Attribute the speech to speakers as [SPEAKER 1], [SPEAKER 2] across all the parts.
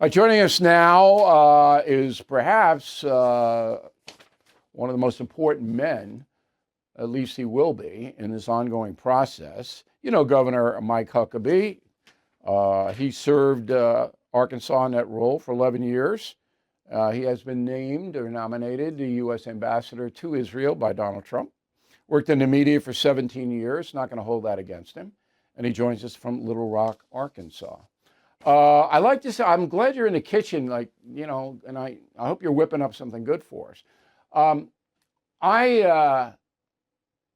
[SPEAKER 1] Joining us now is perhaps one of the most important men, at least he will be, in this ongoing process. You know, Governor Mike Huckabee. He served Arkansas in that role for 11 years. He has been named or nominated the U.S. ambassador to Israel by Donald Trump. Worked in the media for 17 years, not going to hold that against him. And he joins us from Little Rock, Arkansas. I like to say, I'm glad you're in the kitchen, and I hope you're whipping up something good for us.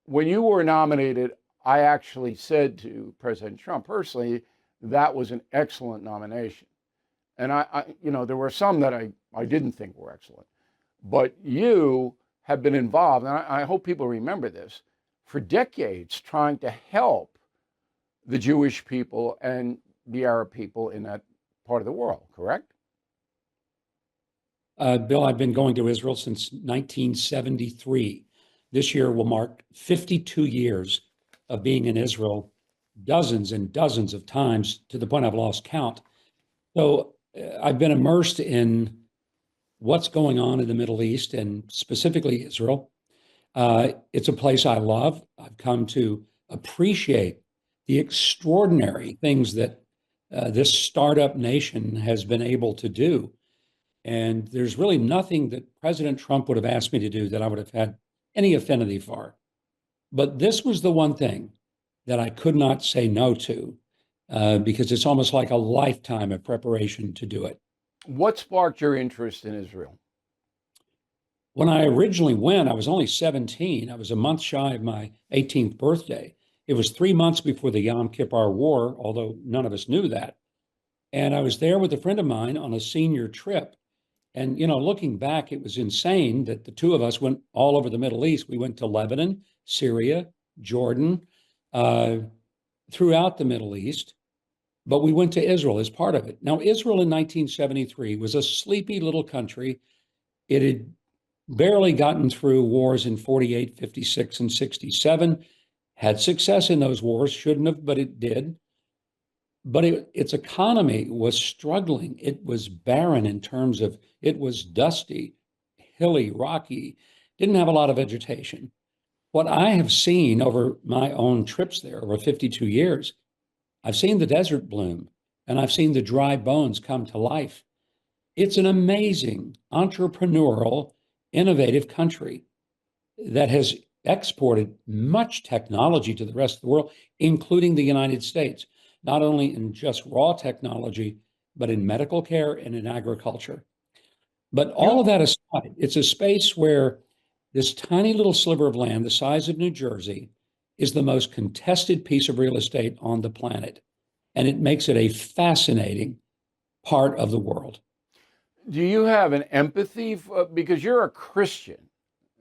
[SPEAKER 1] When you were nominated, I actually said to President Trump personally, that was an excellent nomination. And there were some that I didn't think were excellent, but you have been involved, and I hope people remember this, for decades trying to help the Jewish people and the Arab people in that part of the world, correct?
[SPEAKER 2] Bill, I've been going to Israel since 1973. This year will mark 52 years of being in Israel, dozens and dozens of times to the point I've lost count. So I've been immersed in what's going on in the Middle East and specifically Israel. It's a place I love. I've come to appreciate the extraordinary things that this startup nation has been able to do. And there's really nothing that President Trump would have asked me to do that I would have had any affinity for. But this was the one thing that I could not say no to because it's almost like a lifetime of preparation to do it.
[SPEAKER 1] What sparked your interest in Israel?
[SPEAKER 2] When I originally went, I was only 17. I was a month shy of my 18th birthday. It was 3 months before the Yom Kippur War, although none of us knew that. And I was there with a friend of mine on a senior trip. And, looking back, it was insane that the two of us went all over the Middle East. We went to Lebanon, Syria, Jordan, throughout the Middle East. But we went to Israel as part of it. Now, Israel in 1973 was a sleepy little country. It had barely gotten through wars in 48, 56, and 67. Had success in those wars, shouldn't have, but it did. But its economy was struggling. It was barren in terms of it was dusty, hilly, rocky, didn't have a lot of vegetation. What I have seen over my own trips there over 52 years, I've seen the desert bloom and I've seen the dry bones come to life. It's an amazing entrepreneurial, innovative country that has exported much technology to the rest of the world, including the United States, not only in just raw technology, but in medical care and in agriculture. But all of that aside, it's a space where this tiny little sliver of land, the size of New Jersey, is the most contested piece of real estate on the planet. And it makes it a fascinating part of the world.
[SPEAKER 1] Do you have an empathy because you're a Christian,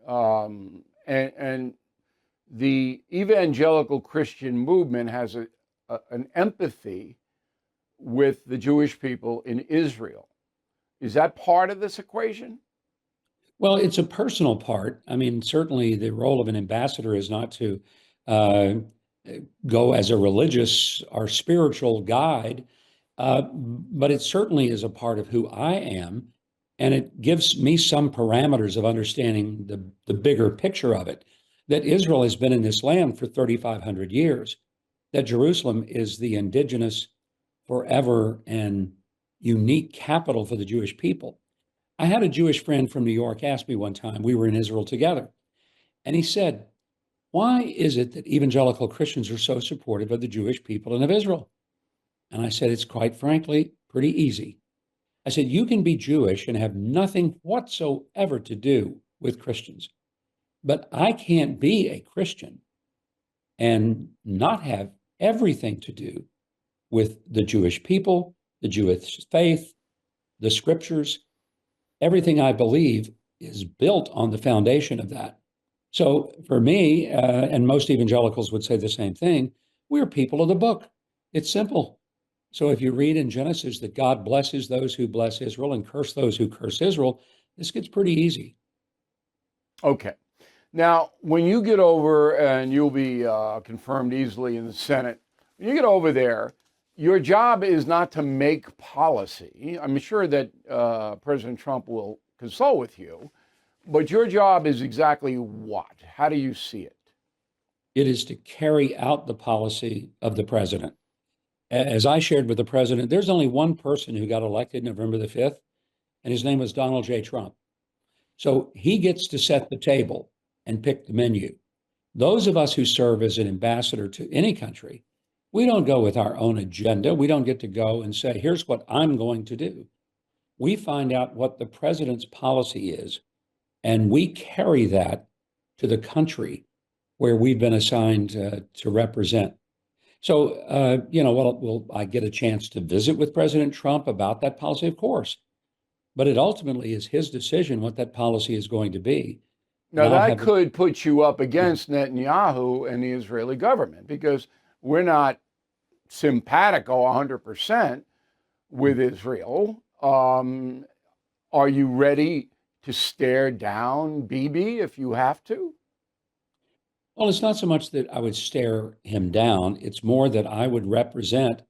[SPEAKER 1] and the evangelical Christian movement has an empathy with the Jewish people in Israel. Is that part of this equation?
[SPEAKER 2] Well, it's a personal part. I mean, certainly the role of an ambassador is not to go as a religious or spiritual guide, but it certainly is a part of who I am. And it gives me some parameters of understanding the bigger picture of it, that Israel has been in this land for 3,500 years, that Jerusalem is the indigenous, forever, and unique capital for the Jewish people. I had a Jewish friend from New York ask me one time, we were in Israel together, and he said, why is it that evangelical Christians are so supportive of the Jewish people and of Israel? And I said, it's quite frankly pretty easy. I said, you can be Jewish and have nothing whatsoever to do with Christians, but I can't be a Christian and not have everything to do with the Jewish people, the Jewish faith, the scriptures. Everything I believe is built on the foundation of that. So for me, and most evangelicals would say the same thing, we're people of the book. It's simple. So if you read in Genesis that God blesses those who bless Israel and curse those who curse Israel, this gets pretty easy.
[SPEAKER 1] Okay. Now, when you get over, and you'll be confirmed easily in the Senate, when you get over there, your job is not to make policy. I'm sure that President Trump will consult with you, but your job is exactly what? How do you see it?
[SPEAKER 2] It is to carry out the policy of the president. As I shared with the president, there's only one person who got elected November the 5th, and his name was Donald J. Trump. So he gets to set the table and pick the menu. Those of us who serve as an ambassador to any country, we don't go with our own agenda. We don't get to go and say, here's what I'm going to do. We find out what the president's policy is, and we carry that to the country where we've been assigned to represent. So, will I get a chance to visit with President Trump about that policy? Of course. But it ultimately is his decision what that policy is going to be.
[SPEAKER 1] Now, that could put you up against Netanyahu and the Israeli government, because we're not simpatico 100% with Israel. Are you ready to stare down Bibi if you have to?
[SPEAKER 2] Well, it's not so much that I would stare him down. It's more that I would represent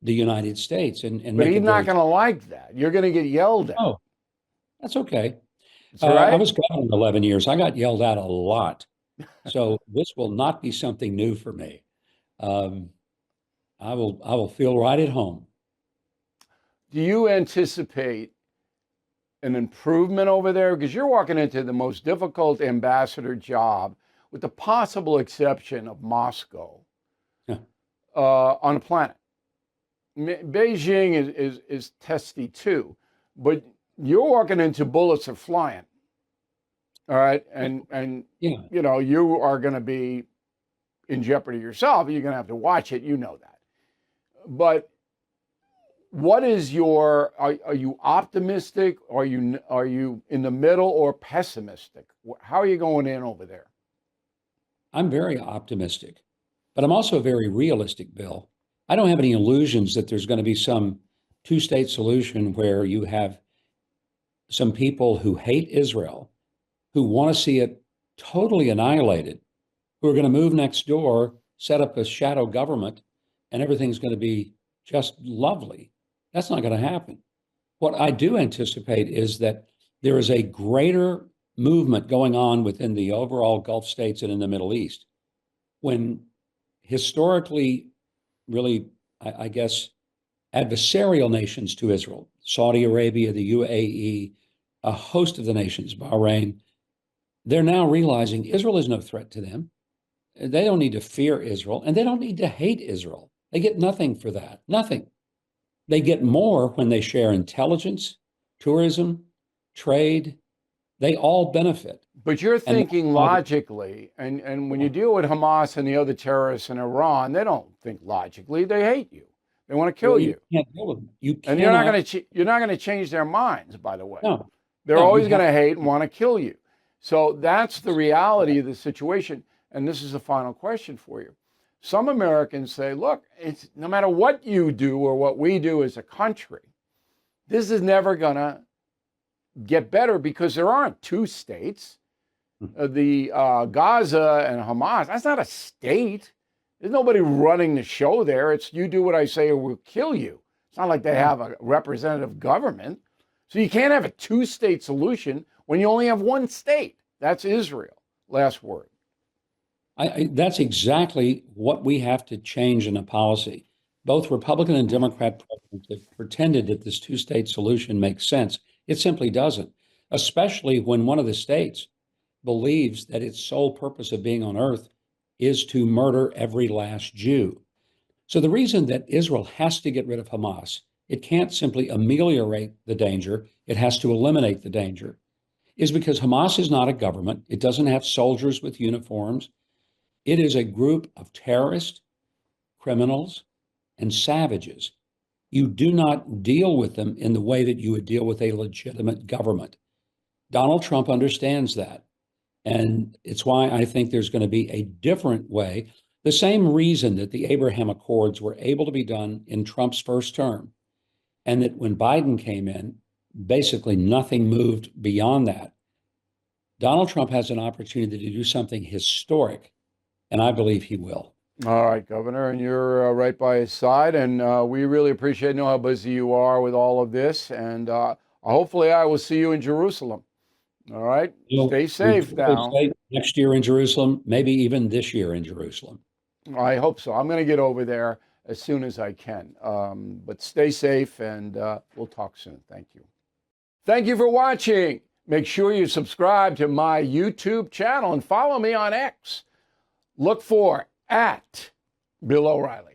[SPEAKER 2] the United States and
[SPEAKER 1] But he's not going to like that. You're going to get yelled at.
[SPEAKER 2] Oh, that's okay.
[SPEAKER 1] That's right.
[SPEAKER 2] I was governor 11 years. I got yelled at a lot. So this will not be something new for me. I will feel right at home.
[SPEAKER 1] Do you anticipate an improvement over there? Because you're walking into the most difficult ambassador job, with the possible exception of Moscow, on the planet. Beijing is testy too, but you're walking into bullets are flying. All right, and
[SPEAKER 2] Yeah.
[SPEAKER 1] You are going to be in jeopardy yourself. You're going to have to watch it. You know that. But what is your? Are you optimistic? Are you in the middle or pessimistic? How are you going in over there?
[SPEAKER 2] I'm very optimistic, but I'm also very realistic, Bill. I don't have any illusions that there's going to be some two-state solution where you have some people who hate Israel, who want to see it totally annihilated, who are going to move next door, set up a shadow government, and everything's going to be just lovely. That's not going to happen. What I do anticipate is that there is a greater movement going on within the overall Gulf states and in the Middle East, when historically, really, I guess, adversarial nations to Israel, Saudi Arabia, the UAE, a host of the nations, Bahrain, they're now realizing Israel is no threat to them. They don't need to fear Israel, and they don't need to hate Israel. They get nothing for that, nothing. They get more when they share intelligence, tourism, trade. They all benefit.
[SPEAKER 1] But you're thinking logically, and when you deal with Hamas and the other terrorists in Iran, they don't think logically. They hate you. They want to kill you.
[SPEAKER 2] You can't deal with them.
[SPEAKER 1] And you're not going to change their minds, by the way.
[SPEAKER 2] No.
[SPEAKER 1] They're always going to hate and want to kill you. So that's the reality of the situation. And this is the final question for you. Some Americans say, look, it's no matter what you do or what we do as a country, this is never going to get better because there aren't two states. The Gaza and Hamas, that's not a state. There's nobody running the show there. It's you do what I say or we'll kill you. It's not like they have a representative government. So you can't have a two-state solution when you only have one state. That's Israel. Last word.
[SPEAKER 2] That's exactly what we have to change in a policy. Both Republican and Democrat presidents have pretended that this two-state solution makes sense. It simply doesn't, especially when one of the states believes that its sole purpose of being on earth is to murder every last Jew. So the reason that Israel has to get rid of Hamas, it can't simply ameliorate the danger, it has to eliminate the danger, is because Hamas is not a government. It doesn't have soldiers with uniforms. It is a group of terrorists, criminals, and savages. You do not deal with them in the way that you would deal with a legitimate government. Donald Trump understands that. And it's why I think there's going to be a different way. The same reason that the Abraham Accords were able to be done in Trump's first term, and that when Biden came in, basically nothing moved beyond that. Donald Trump has an opportunity to do something historic, and I believe he will.
[SPEAKER 1] All right, Governor, and you're right by his side, and we really appreciate know how busy you are with all of this, and hopefully I will see you in Jerusalem. All right, stay
[SPEAKER 2] We
[SPEAKER 1] safe
[SPEAKER 2] truly
[SPEAKER 1] now.
[SPEAKER 2] say next year in Jerusalem, maybe even this year in Jerusalem.
[SPEAKER 1] I hope so. I'm going to get over there as soon as I can. But stay safe, and we'll talk soon. Thank you. Thank you for watching. Make sure you subscribe to my YouTube channel and follow me on X. Look for @Bill O'Reilly.